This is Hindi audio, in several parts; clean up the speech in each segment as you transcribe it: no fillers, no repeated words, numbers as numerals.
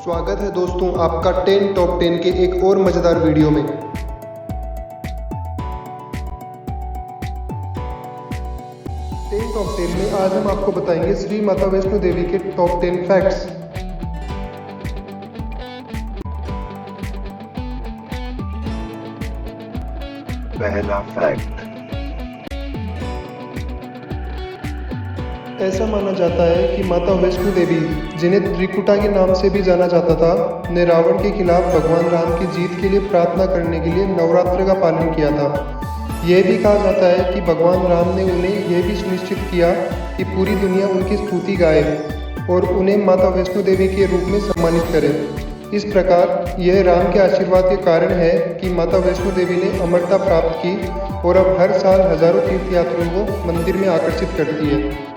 स्वागत है दोस्तों आपका 10 टॉप 10 के एक और मज़ेदार वीडियो में। 10 टॉप 10 में आज हम आपको बताएंगे श्री माता वैष्णो देवी के टॉप 10 फैक्ट्स। पहला फैक्ट। ऐसा माना जाता है कि माता वैष्णो देवी, जिन्हें त्रिकुटा के नाम से भी जाना जाता था, ने रावण के खिलाफ भगवान राम की जीत के लिए प्रार्थना करने के लिए नवरात्र का पालन किया था। यह भी कहा जाता है कि भगवान राम ने उन्हें यह भी सुनिश्चित किया कि पूरी दुनिया उनकी स्तुति गाए और उन्हें माता वैष्णो देवी के रूप में सम्मानित करे। इस प्रकार यह राम के आशीर्वाद के कारण है कि माता वैष्णो देवी ने अमरता प्राप्त की और अब हर साल हजारों तीर्थयात्रियों को मंदिर में आकर्षित करती है।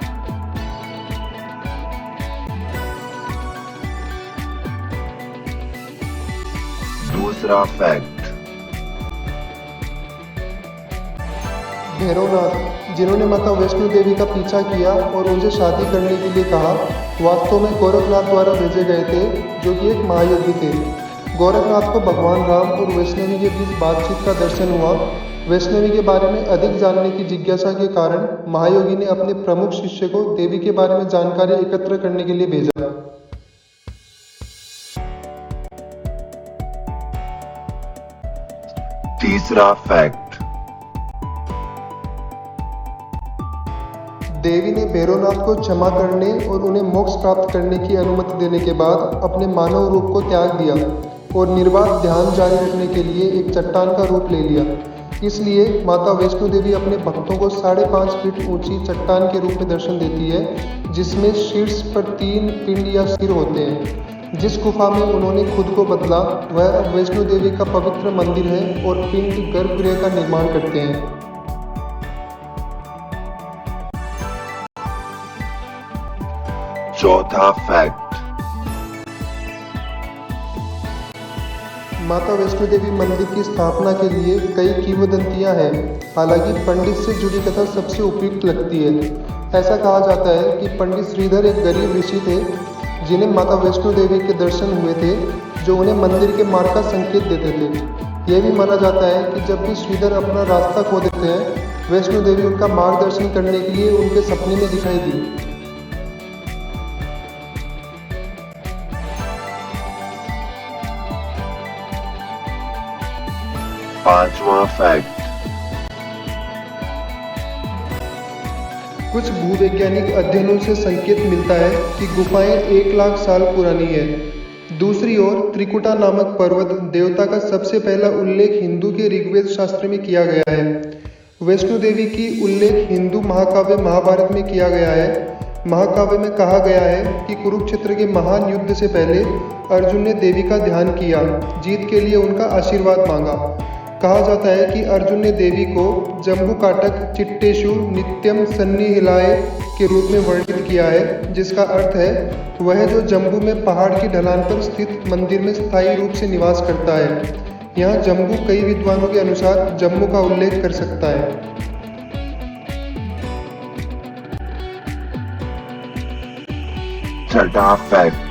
दूसरा फैक्ट। भैरवनाथ, जिन्होंने माता वैष्णो देवी का पीछा किया और उनसे शादी करने के लिए कहा, वास्तव में गोरखनाथ द्वारा भेजे गए थे, जो कि एक महायोगी थे। गोरखनाथ को भगवान राम और वैष्णवी के बीच बातचीत का दर्शन हुआ। वैष्णवी के बारे में अधिक जानने की जिज्ञासा के कारण महायोगी ने अपने प्रमुख शिष्य को देवी के बारे में जानकारी एकत्र करने के लिए भेजा। तीसरा फैक्ट। देवी ने भैरवनाथ को क्षमा करने और उन्हें मोक्ष प्राप्त करने की अनुमति देने के बाद अपने मानव रूप को त्याग दिया और निर्बाध ध्यान जारी रखने के लिए एक चट्टान का रूप ले लिया। इसलिए माता वैष्णो देवी अपने भक्तों को 5.5 फीट ऊंची चट्टान के रूप में दर्शन देती है, जिसमें शीर्ष पर 3 पिंड या सिर होते हैं। जिस गुफा में उन्होंने खुद को बदला वह अब वैष्णो देवी का पवित्र मंदिर है और पिंड गर्भगृह का निर्माण करते हैं। चौथा फैक्ट। माता वैष्णो देवी मंदिर की स्थापना के लिए कई किंवदंतियां हैं। हालांकि पंडित से जुड़ी कथा सबसे उपयुक्त लगती है। ऐसा कहा जाता है कि पंडित श्रीधर एक गरीब ऋषि थे, जिन्हें माता वैष्णो देवी के दर्शन हुए थे, जो उन्हें मंदिर के मार्ग का संकेत देते थे। यह भी माना जाता है कि जब भी श्रीधर अपना रास्ता खो देते हैं, वैष्णो देवी उनका मार्गदर्शन करने के लिए उनके सपने में दिखाई दी। पांचवा फैक्ट। कुछ भूवैज्ञानिक अध्ययनों से संकेत मिलता है कि गुफाएं 1 लाख साल पुरानी है। दूसरी ओर त्रिकुटा नामक पर्वत देवता का सबसे पहला उल्लेख हिंदू के ऋग्वेद शास्त्र में किया गया है। वैष्णो देवी की उल्लेख हिंदू महाकाव्य महाभारत में किया गया है। महाकाव्य में कहा गया है कि कुरुक्षेत्र के महान युद्ध से पहले अर्जुन ने देवी का ध्यान किया, जीत के लिए उनका आशीर्वाद मांगा। कहा जाता है कि अर्जुन ने देवी को जम्बू काटक चिट्टेशु नित्यम सन्निहिलाय के रूप में वर्णित किया है, जिसका अर्थ है वह जो जम्बू में पहाड़ की ढलान पर स्थित मंदिर में स्थायी रूप से निवास करता है। यहाँ जम्बू कई विद्वानों के अनुसार जम्मू का उल्लेख कर सकता है। छठा फैक्ट।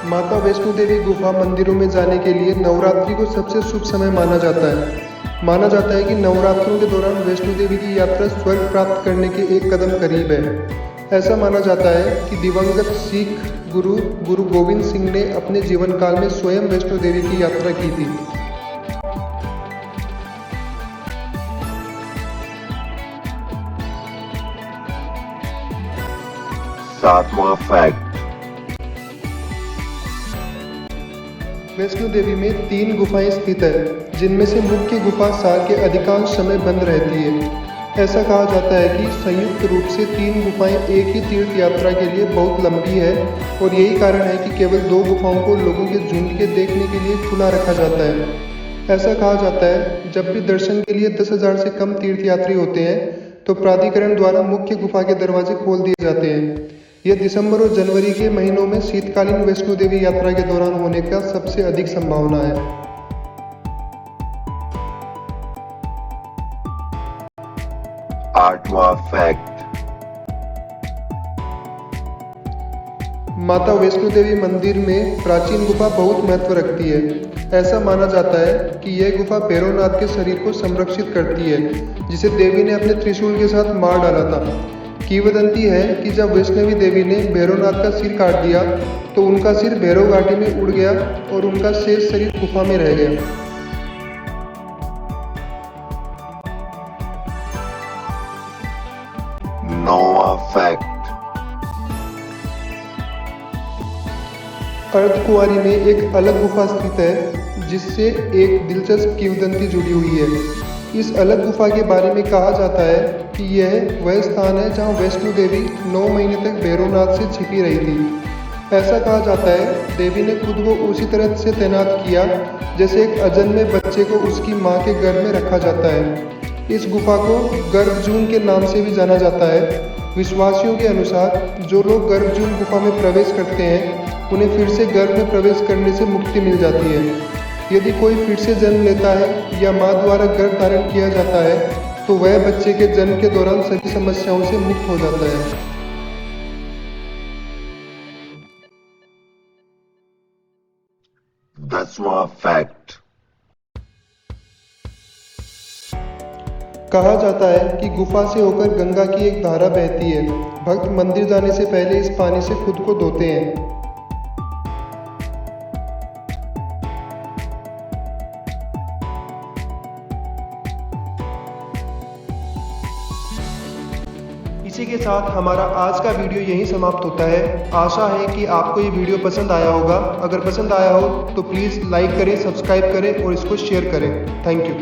माता वैष्णो देवी गुफा मंदिरों में जाने के लिए नवरात्रि को सबसे शुभ समय माना जाता है। माना जाता है कि नवरात्रों के दौरान वैष्णो देवी की यात्रा स्वर्ग प्राप्त करने के एक कदम करीब है। ऐसा माना जाता है कि दिवंगत सिख गुरु गोविंद सिंह ने अपने जीवन काल में स्वयं वैष्णो देवी की यात्रा की थी। सातवां फैक्ट। वैष्णो देवी में 3 गुफाएं स्थित है, जिनमें से मुख्य गुफा साल के अधिकांश समय बंद रहती है। ऐसा कहा जाता है कि संयुक्त रूप से 3 गुफाएं एक ही तीर्थ यात्रा के लिए बहुत लंबी है और यही कारण है कि केवल 2 गुफाओं को लोगों के झुंड के देखने के लिए खुला रखा जाता है। ऐसा कहा जाता है जब भी दर्शन के लिए 10,000 से कम तीर्थयात्री होते हैं तो प्राधिकरण द्वारा मुख्य गुफा के दरवाजे खोल दिए जाते हैं। यह दिसंबर और जनवरी के महीनों में शीतकालीन वैष्णो देवी यात्रा के दौरान होने का सबसे अधिक संभावना है। आठवां फैक्ट। माता वैष्णो देवी मंदिर में प्राचीन गुफा बहुत महत्व रखती है। ऐसा माना जाता है कि यह गुफा भैरवनाथ के शरीर को संरक्षित करती है, जिसे देवी ने अपने त्रिशूल के साथ मार डाला था। किंवदंती है कि जब वैष्णवी देवी ने भैरवनाथ का सिर काट दिया तो उनका सिर भैरव घाटी में उड़ गया और उनका शेष शरीर गुफा में रह गया। नौवां फैक्ट। अर्धकुंवारी में एक अलग गुफा स्थित है, जिससे एक दिलचस्प किंवदंती जुड़ी हुई है। इस अलग गुफा के बारे में कहा जाता है कि यह वह स्थान है जहां वैष्णो देवी 9 महीने तक भैरवनाथ से छिपी रही थी। ऐसा कहा जाता है देवी ने खुद को उसी तरह से तैनात किया जैसे एक अजन्मे बच्चे को उसकी मां के गर्भ में रखा जाता है। इस गुफा को गर्भजून के नाम से भी जाना जाता है। विश्वासियों के अनुसार जो लोग गर्भजून गुफा में प्रवेश करते हैं उन्हें फिर से गर्भ में प्रवेश करने से मुक्ति मिल जाती है। यदि कोई फिर से जन्म लेता है या मां द्वारा गर्भ धारण किया जाता है तो वह बच्चे के जन्म के दौरान सभी समस्याओं से मुक्त हो जाता है। दसवां फैक्ट। कहा जाता है कि गुफा से होकर गंगा की एक धारा बहती है। भक्त मंदिर जाने से पहले इस पानी से खुद को धोते हैं। इसी के साथ हमारा आज का वीडियो यहीं समाप्त होता है। आशा है कि आपको ये वीडियो पसंद आया होगा। अगर पसंद आया हो तो प्लीज़ लाइक करें, सब्सक्राइब करें और इसको शेयर करें। Thank you.